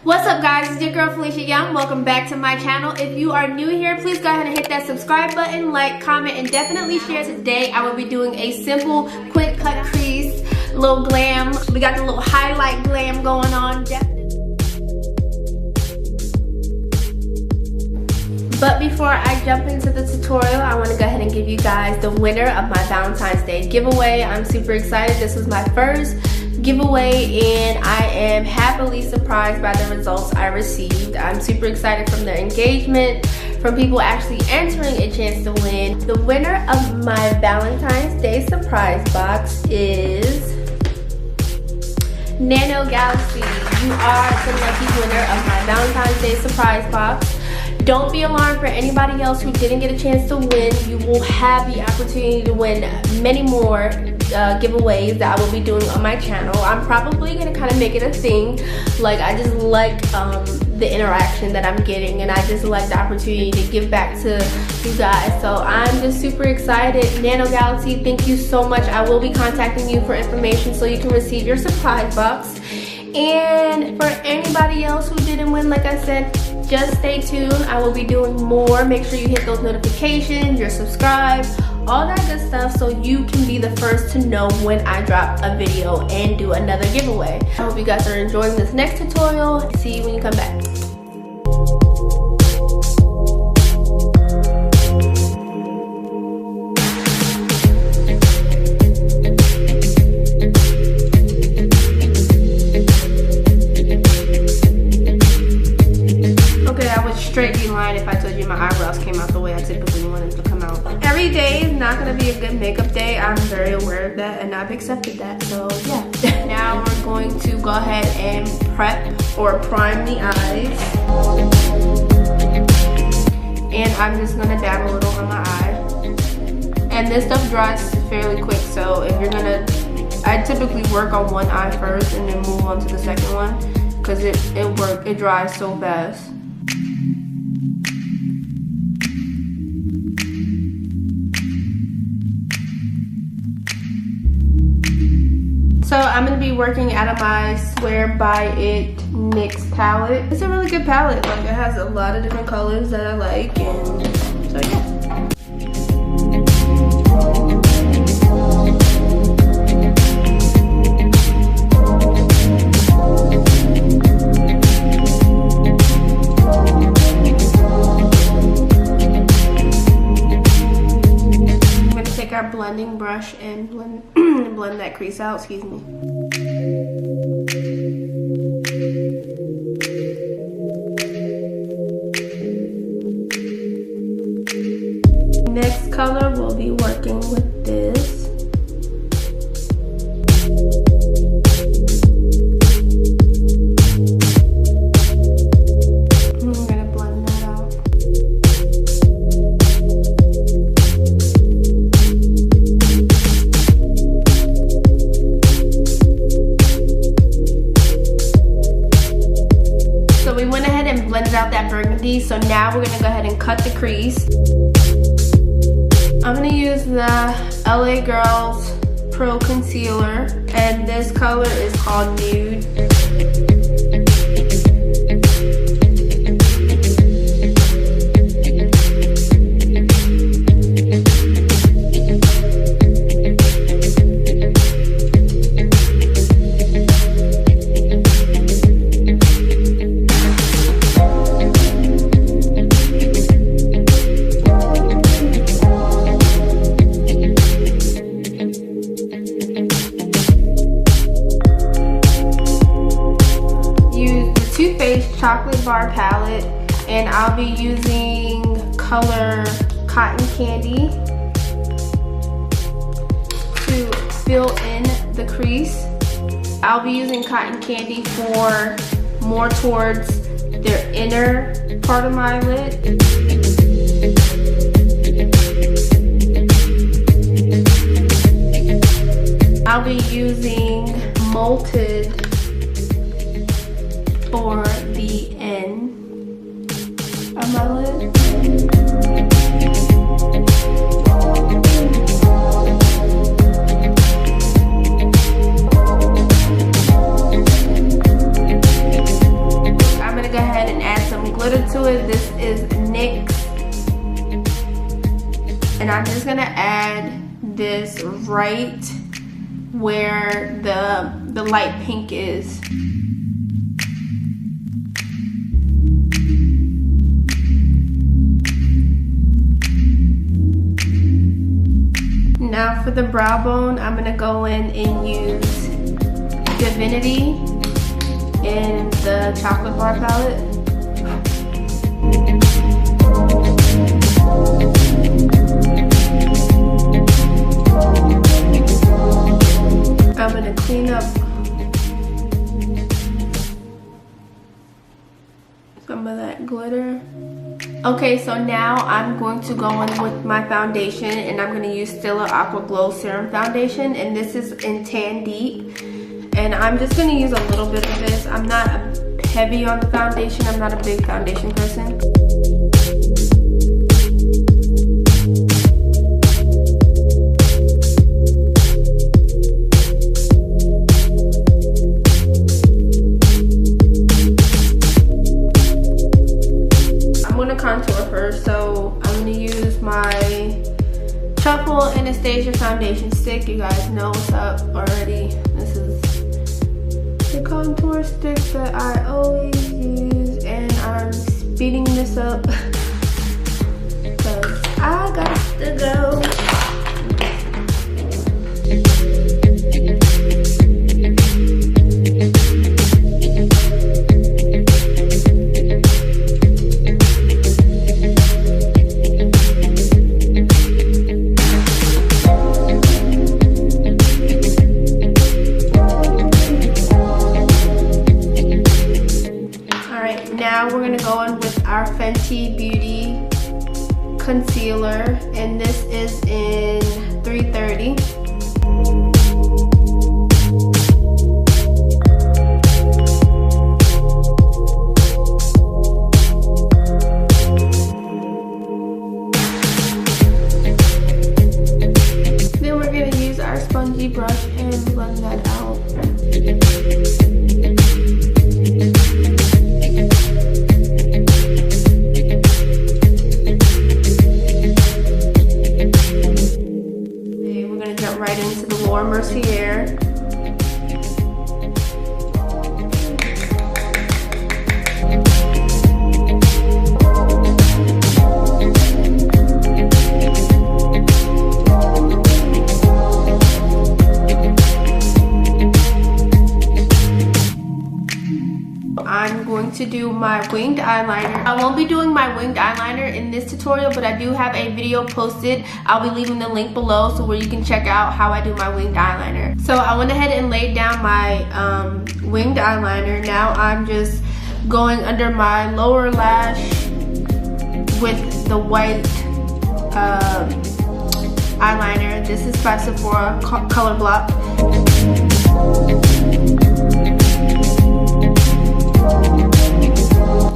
What's up guys, it's your girl Felicia Young. Welcome back to my channel. If you are new here, please go ahead and hit that subscribe button, like, comment, and definitely share. Today I will be doing a simple quick cut crease, little glam. We got the little highlight glam going on. But before I jump into the tutorial, I want to go ahead and give you guys the winner of my Valentine's Day giveaway. I'm super excited. This was my first giveaway and I am happily surprised by the results I received. I'm super excited from the engagement, from people actually entering a chance to win. The winner of my Valentine's Day surprise box is Nano Galaxy. You are the lucky winner of my Valentine's Day surprise box. Don't be alarmed for anybody else who didn't get a chance to win. You will have the opportunity to win many more giveaways that I will be doing on my channel. I'm probably going to kind of make it a thing. Like, I just like the interaction that I'm getting, and I just like the opportunity to give back to you guys. So I'm just super excited. Nano Galaxy, thank you so much. I will be contacting you for information so you can receive your surprise box. And for anybody else who didn't win, like I said, just stay tuned. I will be doing more. Make sure you hit those notifications, you're subscribed, all that good stuff, so you can be the first to know when I drop a video and do another giveaway. I hope you guys are enjoying this next tutorial. See you when you come back. Straight line if I told you my eyebrows came out the way I typically want them to come out. Every day is not going to be a good makeup day. I'm very aware of that and I've accepted that, so yeah. Now we're going to go ahead and prep or prime the eyes. And I'm just going to dab a little on my eye. And this stuff dries fairly quick, so if you're going to, I typically work on one eye first and then move on to the second one because it dries so fast. So I'm going to be working out of my Swear By It NYX palette. It's a really good palette. Like, it has a lot of different colors that I like, and so yeah. I'm going to take our blending brush and blend that crease out, excuse me. Next color, we'll be working with this. I'm gonna blend that out. Blended out that burgundy, so now we're gonna go ahead and cut the crease. I'm gonna use the LA Girls Pro Concealer, and this color is called Nude. Chocolate Bar palette, and I'll be using color Cotton Candy to fill in the crease. I'll be using Cotton Candy for more towards their inner part of my lid. I'll be using Molted for the end of my lid. glitter to it. This is NYX. And I'm just gonna add this right where the light pink is. Now for the brow bone, I'm gonna go in and use Divinity in the chocolate bar palette. I'm gonna clean up some of that glitter. Okay, so now I'm going to go in with my foundation, and I'm gonna use Stila Aqua Glow Serum Foundation, and this is in Tan Deep. And I'm just gonna use a little bit of this. I'm not heavy on the foundation. I'm not a big foundation person. Contour first, so I'm gonna use my Truffle Anastasia foundation stick. You guys know what's up already. This is the contour stick that I always use, and I'm speeding this up because I got to go. Now we're gonna go in with our Fenty Beauty concealer, and this is in 330. Then we're gonna use our spongy brush and blend that out. Right into the Laura Mercier. I'm going to do my winged eyeliner. I won't be doing my winged eyeliner in this tutorial, but I do have a video posted. I'll be leaving the link below so where you can check out how I do my winged eyeliner. So I went ahead and laid down my winged eyeliner. Now I'm just going under my lower lash with the white eyeliner. This is by Sephora Color Block.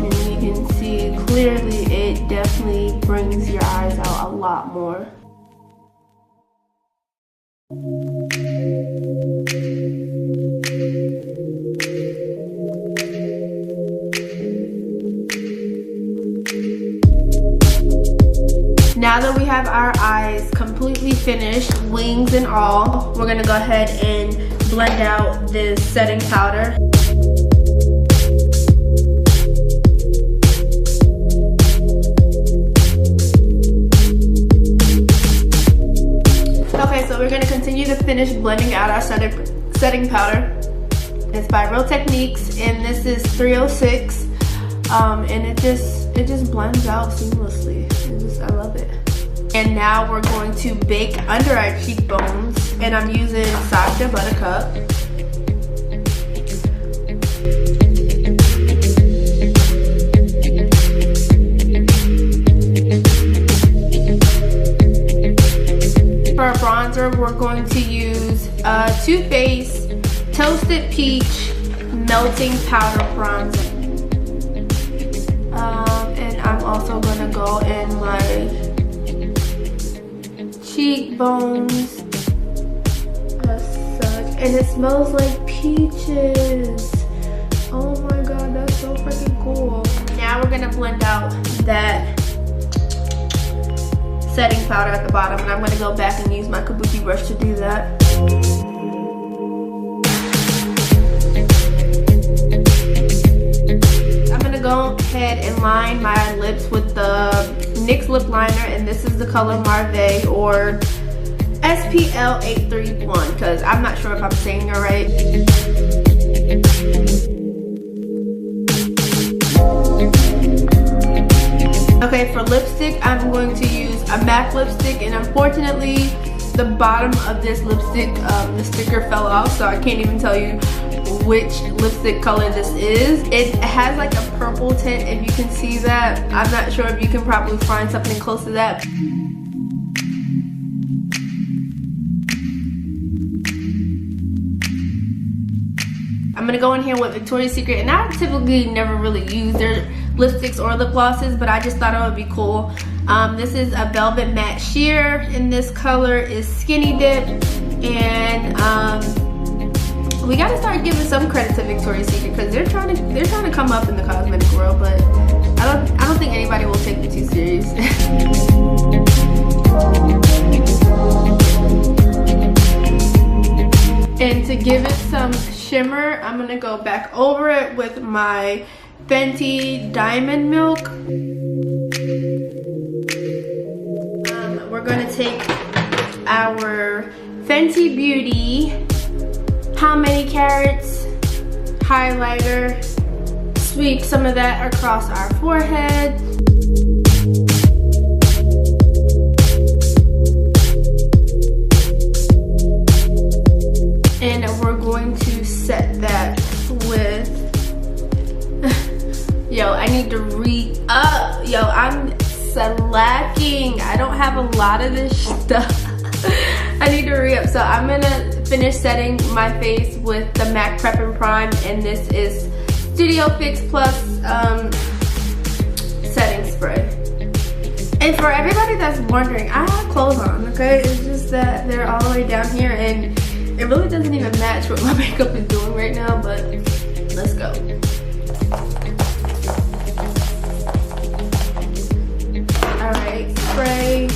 And you can see clearly it definitely brings your eyes out a lot more. Now that we have our eyes completely finished, wings and all, we're gonna go ahead and blend out this setting powder. Okay, so we're gonna continue to finish blending out our setting powder. It's by Real Techniques, and this is 306, and it just blends out seamlessly. I love it. And now we're going to bake under our cheekbones, and I'm using Sasha Buttercup. For our bronzer, we're going to use Too Faced Toasted Peach Melting Powder Bronzer. And I'm also gonna go in my cheekbones as such, and it smells like peaches. Oh my god, that's so freaking cool. Now we're gonna blend out that setting powder at the bottom, and I'm going to go back and use my kabuki brush to do that. I'm going to go ahead and line my lips with the NYX lip liner, and this is the color Marve, or SPL 831, because I'm not sure if I'm saying it right. Okay, for lipstick, I'm going to use a MAC lipstick, and unfortunately, the bottom of this lipstick, the sticker fell off, so I can't even tell you which lipstick color this is. It has like a purple tint, if you can see that. I'm not sure if you can probably find something close to that. I'm gonna go in here with Victoria's Secret, and I typically never really use their lipsticks or lip glosses, but I just thought it would be cool. This is a Velvet Matte Sheer, and this color is Skinny Dip, and we gotta start giving some credit to Victoria's Secret, because they're trying to come up in the cosmetic world, but I don't think anybody will take me too serious. And to give it some shimmer, I'm gonna go back over it with my Fenty Diamond Milk. We're gonna take our Fenty Beauty How Many Carats highlighter, sweep some of that across our forehead. And we're going to set that with, yo, I need to re-up. Yo, I'm slacking. I don't have a lot of this stuff. I need to re-up. So I'm gonna finish setting my face with the MAC Prep and Prime, and this is Studio Fix Plus setting spray. And for everybody that's wondering, I have clothes on, okay? It's just that they're all the way down here, and it really doesn't even match what my makeup is doing right now, but let's go. Alright, spray.